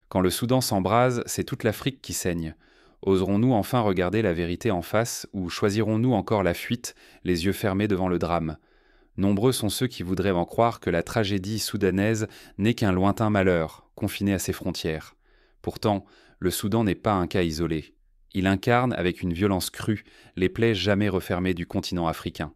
Quand le Soudan s'embrase, c'est toute l'Afrique qui saigne. Oserons-nous enfin regarder la vérité en face ou choisirons-nous encore la fuite, les yeux fermés devant le drame? Nombreux sont ceux qui voudraient en croire que la tragédie soudanaise n'est qu'un lointain malheur, confiné à ses frontières. Pourtant, le Soudan n'est pas un cas isolé. Il incarne, avec une violence crue, les plaies jamais refermées du continent africain.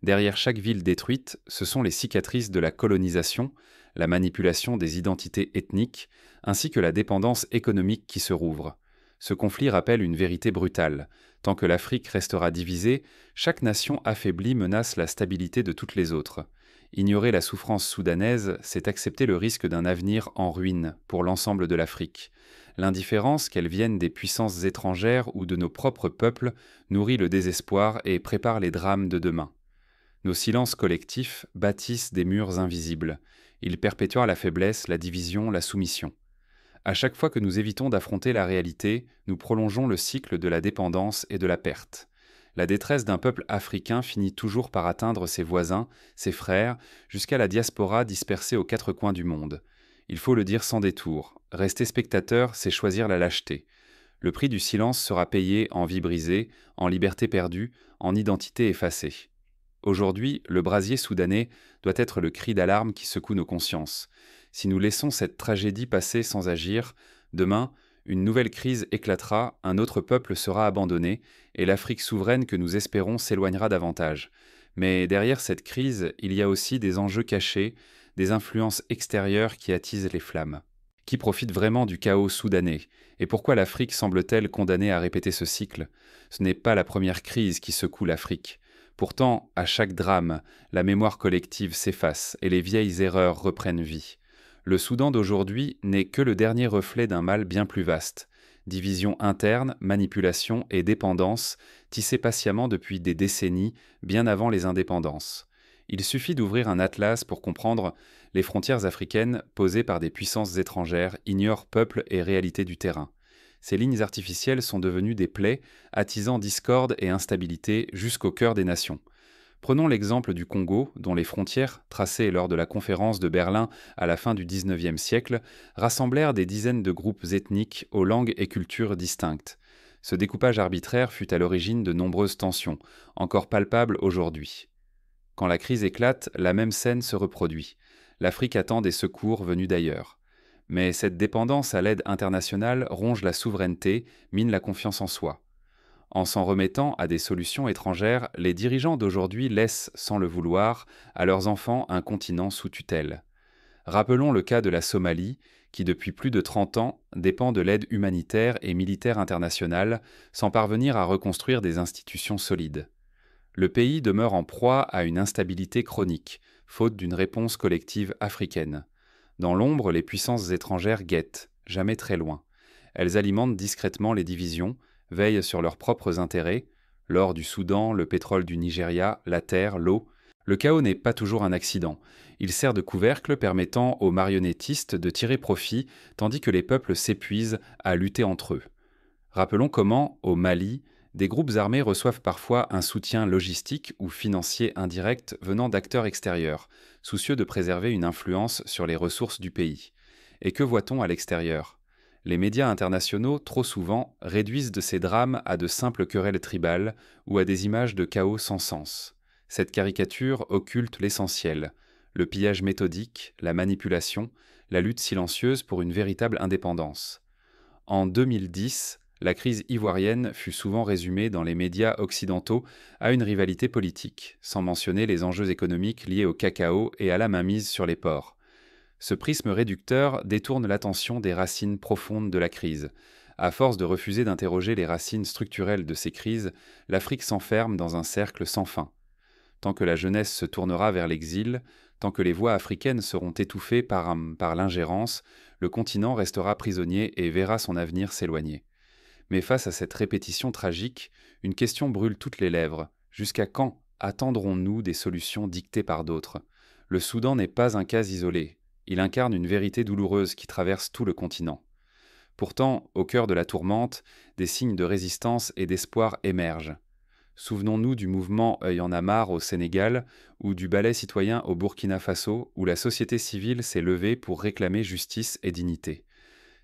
Derrière chaque ville détruite, ce sont les cicatrices de la colonisation, la manipulation des identités ethniques, ainsi que la dépendance économique qui se rouvre. Ce conflit rappelle une vérité brutale. Tant que l'Afrique restera divisée, chaque nation affaiblie menace la stabilité de toutes les autres. Ignorer la souffrance soudanaise, c'est accepter le risque d'un avenir en ruine pour l'ensemble de l'Afrique. L'indifférence, qu'elle vienne des puissances étrangères ou de nos propres peuples, nourrit le désespoir et prépare les drames de demain. Nos silences collectifs bâtissent des murs invisibles. Ils perpétuent la faiblesse, la division, la soumission. À chaque fois que nous évitons d'affronter la réalité, nous prolongeons le cycle de la dépendance et de la perte. La détresse d'un peuple africain finit toujours par atteindre ses voisins, ses frères, jusqu'à la diaspora dispersée aux quatre coins du monde. Il faut le dire sans détour, rester spectateur, c'est choisir la lâcheté. Le prix du silence sera payé en vie brisée, en liberté perdue, en identité effacée. Aujourd'hui, le brasier soudanais doit être le cri d'alarme qui secoue nos consciences. Si nous laissons cette tragédie passer sans agir, demain, une nouvelle crise éclatera, un autre peuple sera abandonné, et l'Afrique souveraine que nous espérons s'éloignera davantage. Mais derrière cette crise, il y a aussi des enjeux cachés, des influences extérieures qui attisent les flammes. Qui profite vraiment du chaos soudanais? Et pourquoi l'Afrique semble-t-elle condamnée à répéter ce cycle? Ce n'est pas la première crise qui secoue l'Afrique. Pourtant, à chaque drame, la mémoire collective s'efface et les vieilles erreurs reprennent vie. Le Soudan d'aujourd'hui n'est que le dernier reflet d'un mal bien plus vaste. Division interne, manipulation et dépendance tissées patiemment depuis des décennies, bien avant les indépendances. Il suffit d'ouvrir un atlas pour comprendre les frontières africaines posées par des puissances étrangères ignorent peuples et réalités du terrain. Ces lignes artificielles sont devenues des plaies, attisant discorde et instabilité jusqu'au cœur des nations. Prenons l'exemple du Congo, dont les frontières, tracées lors de la conférence de Berlin à la fin du XIXe siècle, rassemblèrent des dizaines de groupes ethniques aux langues et cultures distinctes. Ce découpage arbitraire fut à l'origine de nombreuses tensions, encore palpables aujourd'hui. Quand la crise éclate, la même scène se reproduit. L'Afrique attend des secours venus d'ailleurs. Mais cette dépendance à l'aide internationale ronge la souveraineté, mine la confiance en soi. En s'en remettant à des solutions étrangères, les dirigeants d'aujourd'hui laissent, sans le vouloir, à leurs enfants un continent sous tutelle. Rappelons le cas de la Somalie, qui depuis plus de 30 ans dépend de l'aide humanitaire et militaire internationale, sans parvenir à reconstruire des institutions solides. Le pays demeure en proie à une instabilité chronique, faute d'une réponse collective africaine. Dans l'ombre, les puissances étrangères guettent, jamais très loin. Elles alimentent discrètement les divisions, veillent sur leurs propres intérêts, l'or du Soudan, le pétrole du Nigeria, la terre, l'eau. Le chaos n'est pas toujours un accident. Il sert de couvercle permettant aux marionnettistes de tirer profit, tandis que les peuples s'épuisent à lutter entre eux. Rappelons comment, au Mali, des groupes armés reçoivent parfois un soutien logistique ou financier indirect venant d'acteurs extérieurs, soucieux de préserver une influence sur les ressources du pays. Et que voit-on à l'extérieur? Les médias internationaux, trop souvent, réduisent de ces drames à de simples querelles tribales ou à des images de chaos sans sens. Cette caricature occulte l'essentiel, le pillage méthodique, la manipulation, la lutte silencieuse pour une véritable indépendance. En 2010, la crise ivoirienne fut souvent résumée dans les médias occidentaux à une rivalité politique, sans mentionner les enjeux économiques liés au cacao et à la mainmise sur les ports. Ce prisme réducteur détourne l'attention des racines profondes de la crise. À force de refuser d'interroger les racines structurelles de ces crises, l'Afrique s'enferme dans un cercle sans fin. Tant que la jeunesse se tournera vers l'exil, tant que les voix africaines seront étouffées par l'ingérence, le continent restera prisonnier et verra son avenir s'éloigner. Mais face à cette répétition tragique, une question brûle toutes les lèvres. Jusqu'à quand attendrons-nous des solutions dictées par d'autres? Le Soudan n'est pas un cas isolé. Il incarne une vérité douloureuse qui traverse tout le continent. Pourtant, au cœur de la tourmente, des signes de résistance et d'espoir émergent. Souvenons-nous du mouvement Œil en a marre au Sénégal ou du ballet citoyen au Burkina Faso où la société civile s'est levée pour réclamer justice et dignité.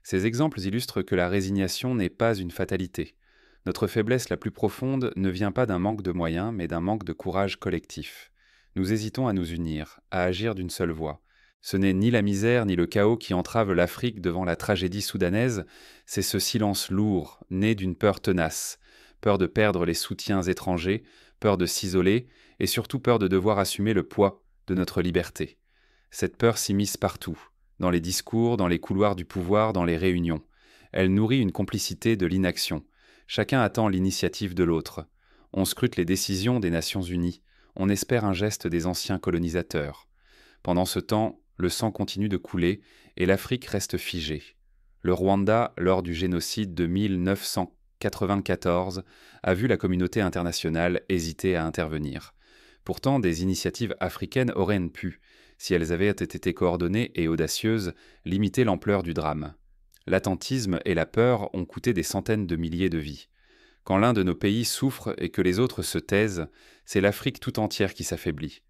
Ces exemples illustrent que la résignation n'est pas une fatalité. Notre faiblesse la plus profonde ne vient pas d'un manque de moyens, mais d'un manque de courage collectif. Nous hésitons à nous unir, à agir d'une seule voix. Ce n'est ni la misère ni le chaos qui entravent l'Afrique devant la tragédie soudanaise, c'est ce silence lourd, né d'une peur tenace, peur de perdre les soutiens étrangers, peur de s'isoler, et surtout peur de devoir assumer le poids de notre liberté. Cette peur s'immisce partout, dans les discours, dans les couloirs du pouvoir, dans les réunions. Elle nourrit une complicité de l'inaction. Chacun attend l'initiative de l'autre. On scrute les décisions des Nations Unies. On espère un geste des anciens colonisateurs. Pendant ce temps, le sang continue de couler et l'Afrique reste figée. Le Rwanda, lors du génocide de 1994, a vu la communauté internationale hésiter à intervenir. Pourtant, des initiatives africaines auraient pu, si elles avaient été coordonnées et audacieuses, limiter l'ampleur du drame. L'attentisme et la peur ont coûté des centaines de milliers de vies. Quand l'un de nos pays souffre et que les autres se taisent, c'est l'Afrique tout entière qui s'affaiblit.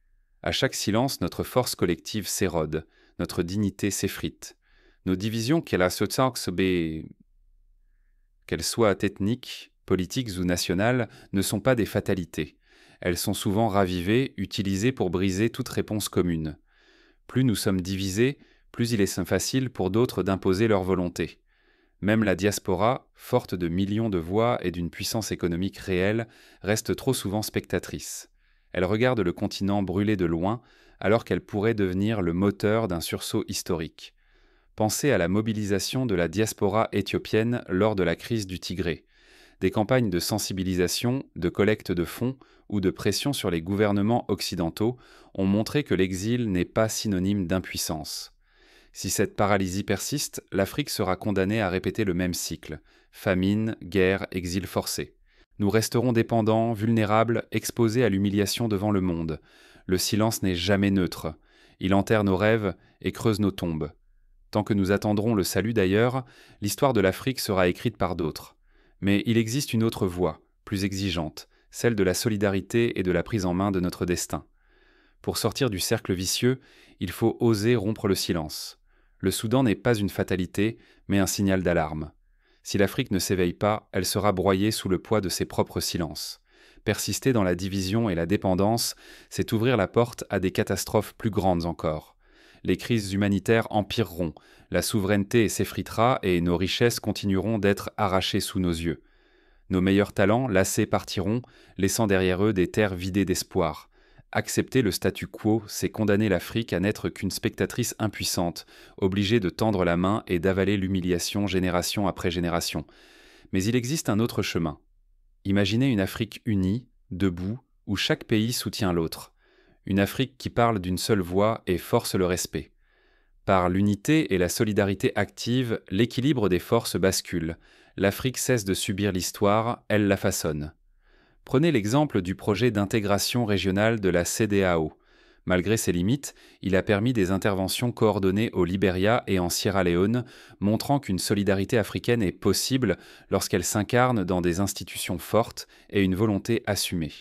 À chaque silence, notre force collective s'érode, notre dignité s'effrite. Nos divisions, qu'elles soient ethniques, politiques ou nationales, ne sont pas des fatalités. Elles sont souvent ravivées, utilisées pour briser toute réponse commune. Plus nous sommes divisés, plus il est facile pour d'autres d'imposer leur volonté. Même la diaspora, forte de millions de voix et d'une puissance économique réelle, reste trop souvent spectatrice. Elle regarde le continent brûler de loin, alors qu'elle pourrait devenir le moteur d'un sursaut historique. Pensez à la mobilisation de la diaspora éthiopienne lors de la crise du Tigré. Des campagnes de sensibilisation, de collecte de fonds ou de pression sur les gouvernements occidentaux ont montré que l'exil n'est pas synonyme d'impuissance. Si cette paralysie persiste, l'Afrique sera condamnée à répéter le même cycle: famine, guerre, exil forcé. Nous resterons dépendants, vulnérables, exposés à l'humiliation devant le monde. Le silence n'est jamais neutre. Il enterre nos rêves et creuse nos tombes. Tant que nous attendrons le salut d'ailleurs, l'histoire de l'Afrique sera écrite par d'autres. Mais il existe une autre voie, plus exigeante, celle de la solidarité et de la prise en main de notre destin. Pour sortir du cercle vicieux, il faut oser rompre le silence. Le Soudan n'est pas une fatalité, mais un signal d'alarme. Si l'Afrique ne s'éveille pas, elle sera broyée sous le poids de ses propres silences. Persister dans la division et la dépendance, c'est ouvrir la porte à des catastrophes plus grandes encore. Les crises humanitaires empireront, la souveraineté s'effritera et nos richesses continueront d'être arrachées sous nos yeux. Nos meilleurs talents, lassés, partiront, laissant derrière eux des terres vidées d'espoir. Accepter le statu quo, c'est condamner l'Afrique à n'être qu'une spectatrice impuissante, obligée de tendre la main et d'avaler l'humiliation génération après génération. Mais il existe un autre chemin. Imaginez une Afrique unie, debout, où chaque pays soutient l'autre. Une Afrique qui parle d'une seule voix et force le respect. Par l'unité et la solidarité active, l'équilibre des forces bascule. L'Afrique cesse de subir l'histoire, elle la façonne. Prenez l'exemple du projet d'intégration régionale de la CEDEAO. Malgré ses limites, il a permis des interventions coordonnées au Libéria et en Sierra Leone, montrant qu'une solidarité africaine est possible lorsqu'elle s'incarne dans des institutions fortes et une volonté assumée.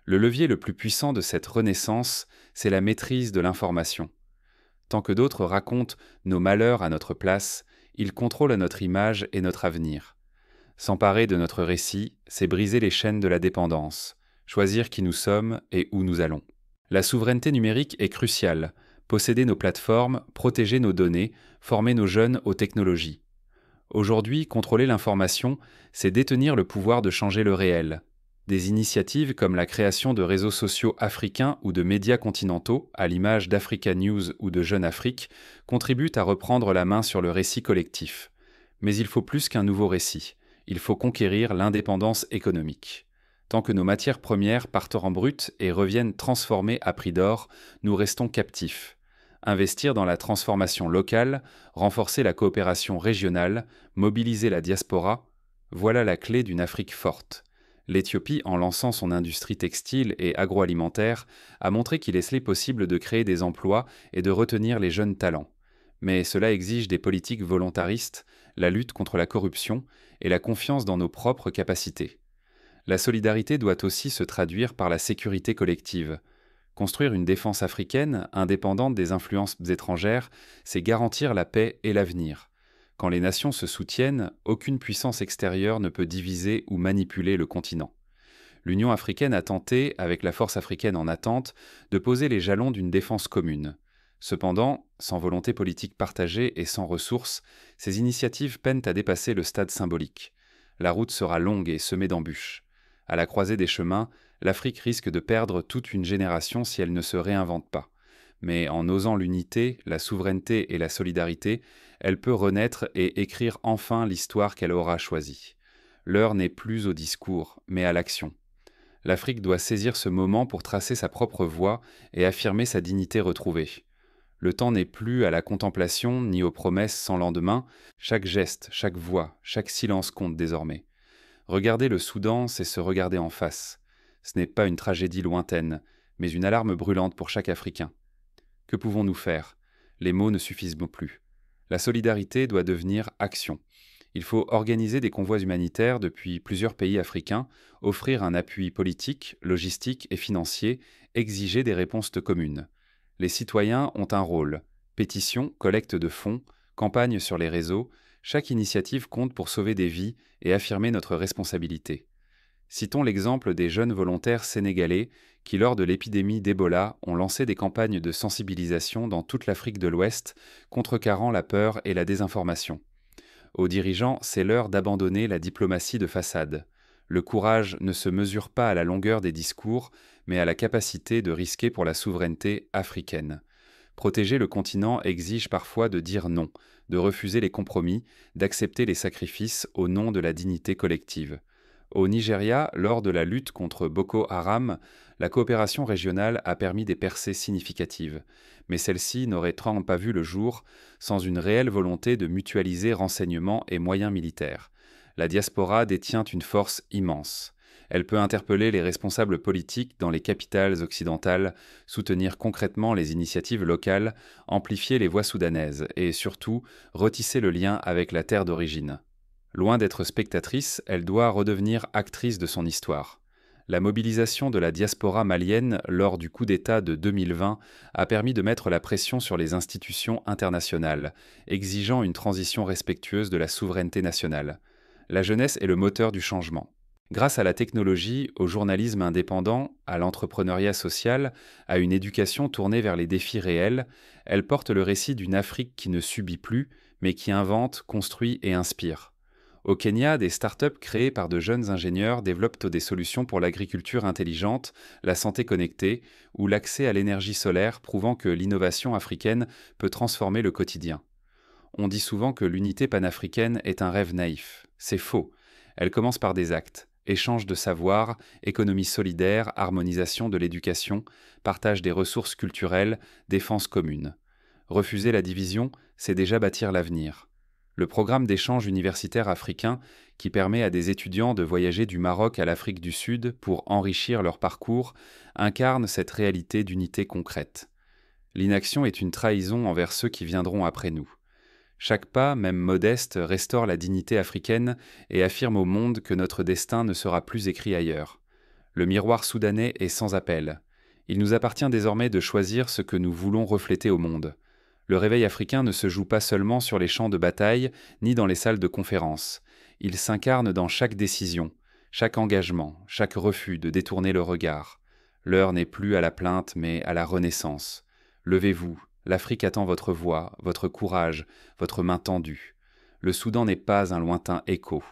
Le levier le plus puissant de cette renaissance, c'est la maîtrise de l'information. Tant que d'autres racontent nos malheurs à notre place, ils contrôlent notre image et notre avenir. S'emparer de notre récit, c'est briser les chaînes de la dépendance, choisir qui nous sommes et où nous allons. La souveraineté numérique est cruciale. Posséder nos plateformes, protéger nos données, former nos jeunes aux technologies. Aujourd'hui, contrôler l'information, c'est détenir le pouvoir de changer le réel. Des initiatives comme la création de réseaux sociaux africains ou de médias continentaux, à l'image d'Africa News ou de Jeune Afrique, contribuent à reprendre la main sur le récit collectif. Mais il faut plus qu'un nouveau récit. Il faut conquérir l'indépendance économique. Tant que nos matières premières partent en brut et reviennent transformées à prix d'or, nous restons captifs. Investir dans la transformation locale, renforcer la coopération régionale, mobiliser la diaspora, voilà la clé d'une Afrique forte. L'Éthiopie, en lançant son industrie textile et agroalimentaire, a montré qu'il est possible de créer des emplois et de retenir les jeunes talents. Mais cela exige des politiques volontaristes, la lutte contre la corruption et la confiance dans nos propres capacités. La solidarité doit aussi se traduire par la sécurité collective. Construire une défense africaine, indépendante des influences étrangères, c'est garantir la paix et l'avenir. Quand les nations se soutiennent, aucune puissance extérieure ne peut diviser ou manipuler le continent. L'Union africaine a tenté, avec la force africaine en attente, de poser les jalons d'une défense commune. Cependant, sans volonté politique partagée et sans ressources, ces initiatives peinent à dépasser le stade symbolique. La route sera longue et semée d'embûches. À la croisée des chemins, l'Afrique risque de perdre toute une génération si elle ne se réinvente pas. Mais en osant l'unité, la souveraineté et la solidarité, elle peut renaître et écrire enfin l'histoire qu'elle aura choisie. L'heure n'est plus au discours, mais à l'action. L'Afrique doit saisir ce moment pour tracer sa propre voie et affirmer sa dignité retrouvée. Le temps n'est plus à la contemplation ni aux promesses sans lendemain, chaque geste, chaque voix, chaque silence compte désormais. Regarder le Soudan, c'est se regarder en face. Ce n'est pas une tragédie lointaine, mais une alarme brûlante pour chaque Africain. Que pouvons-nous faire? Les mots ne suffisent plus. La solidarité doit devenir action. Il faut organiser des convois humanitaires depuis plusieurs pays africains, offrir un appui politique, logistique et financier, exiger des réponses communes. Les citoyens ont un rôle. Pétitions, collecte de fonds, campagnes sur les réseaux, chaque initiative compte pour sauver des vies et affirmer notre responsabilité. Citons l'exemple des jeunes volontaires sénégalais qui, lors de l'épidémie d'Ebola, ont lancé des campagnes de sensibilisation dans toute l'Afrique de l'Ouest, contrecarrant la peur et la désinformation. Aux dirigeants, c'est l'heure d'abandonner la diplomatie de façade. Le courage ne se mesure pas à la longueur des discours, mais à la capacité de risquer pour la souveraineté africaine. Protéger le continent exige parfois de dire non, de refuser les compromis, d'accepter les sacrifices au nom de la dignité collective. Au Nigeria, lors de la lutte contre Boko Haram, la coopération régionale a permis des percées significatives, mais celle-ci n'aurait pas vu le jour sans une réelle volonté de mutualiser renseignements et moyens militaires. La diaspora détient une force immense. Elle peut interpeller les responsables politiques dans les capitales occidentales, soutenir concrètement les initiatives locales, amplifier les voix soudanaises et surtout retisser le lien avec la terre d'origine. Loin d'être spectatrice, elle doit redevenir actrice de son histoire. La mobilisation de la diaspora malienne lors du coup d'État de 2020 a permis de mettre la pression sur les institutions internationales, exigeant une transition respectueuse de la souveraineté nationale. La jeunesse est le moteur du changement. Grâce à la technologie, au journalisme indépendant, à l'entrepreneuriat social, à une éducation tournée vers les défis réels, elle porte le récit d'une Afrique qui ne subit plus, mais qui invente, construit et inspire. Au Kenya, des startups créées par de jeunes ingénieurs développent des solutions pour l'agriculture intelligente, la santé connectée ou l'accès à l'énergie solaire, prouvant que l'innovation africaine peut transformer le quotidien. On dit souvent que l'unité panafricaine est un rêve naïf. C'est faux. Elle commence par des actes. Échange de savoir, économie solidaire, harmonisation de l'éducation, partage des ressources culturelles, défense commune. Refuser la division, c'est déjà bâtir l'avenir. Le programme d'échange universitaire africain, qui permet à des étudiants de voyager du Maroc à l'Afrique du Sud pour enrichir leur parcours, incarne cette réalité d'unité concrète. L'inaction est une trahison envers ceux qui viendront après nous. Chaque pas, même modeste, restaure la dignité africaine et affirme au monde que notre destin ne sera plus écrit ailleurs. Le miroir soudanais est sans appel. Il nous appartient désormais de choisir ce que nous voulons refléter au monde. Le réveil africain ne se joue pas seulement sur les champs de bataille, ni dans les salles de conférence. Il s'incarne dans chaque décision, chaque engagement, chaque refus de détourner le regard. L'heure n'est plus à la plainte, mais à la renaissance. Levez-vous, l'Afrique attend votre voix, votre courage, votre main tendue. Le Soudan n'est pas un lointain écho.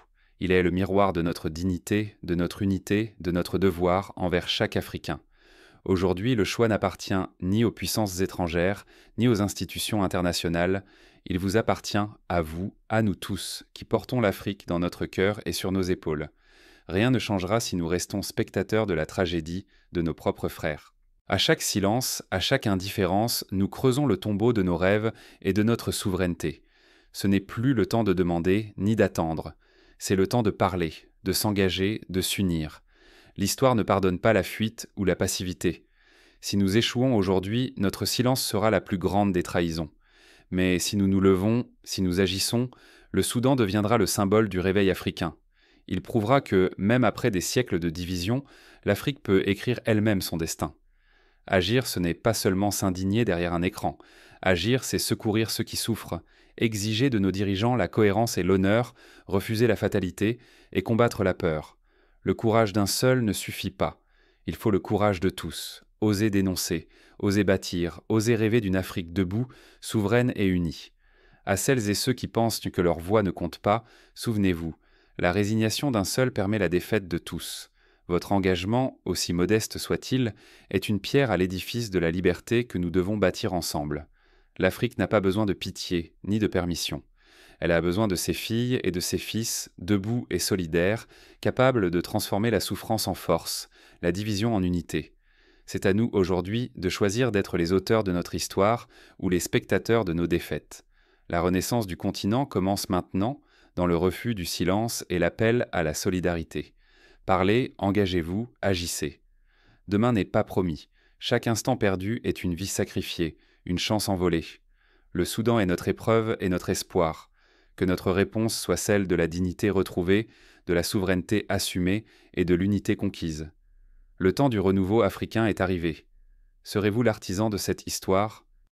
Il est le miroir de notre dignité, de notre unité, de notre devoir envers chaque Africain. Aujourd'hui, le choix n'appartient ni aux puissances étrangères, ni aux institutions internationales. Il vous appartient, à vous, à nous tous, qui portons l'Afrique dans notre cœur et sur nos épaules. Rien ne changera si nous restons spectateurs de la tragédie de nos propres frères. À chaque silence, à chaque indifférence, nous creusons le tombeau de nos rêves et de notre souveraineté. Ce n'est plus le temps de demander, ni d'attendre. C'est le temps de parler, de s'engager, de s'unir. L'histoire ne pardonne pas la fuite ou la passivité. Si nous échouons aujourd'hui, notre silence sera la plus grande des trahisons. Mais si nous nous levons, si nous agissons, le Soudan deviendra le symbole du réveil africain. Il prouvera que, même après des siècles de division, l'Afrique peut écrire elle-même son destin. Agir, ce n'est pas seulement s'indigner derrière un écran. Agir, c'est secourir ceux qui souffrent, exiger de nos dirigeants la cohérence et l'honneur, refuser la fatalité et combattre la peur. Le courage d'un seul ne suffit pas. Il faut le courage de tous. Oser dénoncer, oser bâtir, oser rêver d'une Afrique debout, souveraine et unie. À celles et ceux qui pensent que leur voix ne compte pas, souvenez-vous, la résignation d'un seul permet la défaite de tous. Votre engagement, aussi modeste soit-il, est une pierre à l'édifice de la liberté que nous devons bâtir ensemble. L'Afrique n'a pas besoin de pitié, ni de permission. Elle a besoin de ses filles et de ses fils, debout et solidaires, capables de transformer la souffrance en force, la division en unité. C'est à nous aujourd'hui de choisir d'être les auteurs de notre histoire ou les spectateurs de nos défaites. La renaissance du continent commence maintenant, dans le refus du silence et l'appel à la solidarité. Parlez, engagez-vous, agissez. Demain n'est pas promis. Chaque instant perdu est une vie sacrifiée, une chance envolée. Le Soudan est notre épreuve et notre espoir. Que notre réponse soit celle de la dignité retrouvée, de la souveraineté assumée et de l'unité conquise. Le temps du renouveau africain est arrivé. Serez-vous l'artisan de cette histoire ?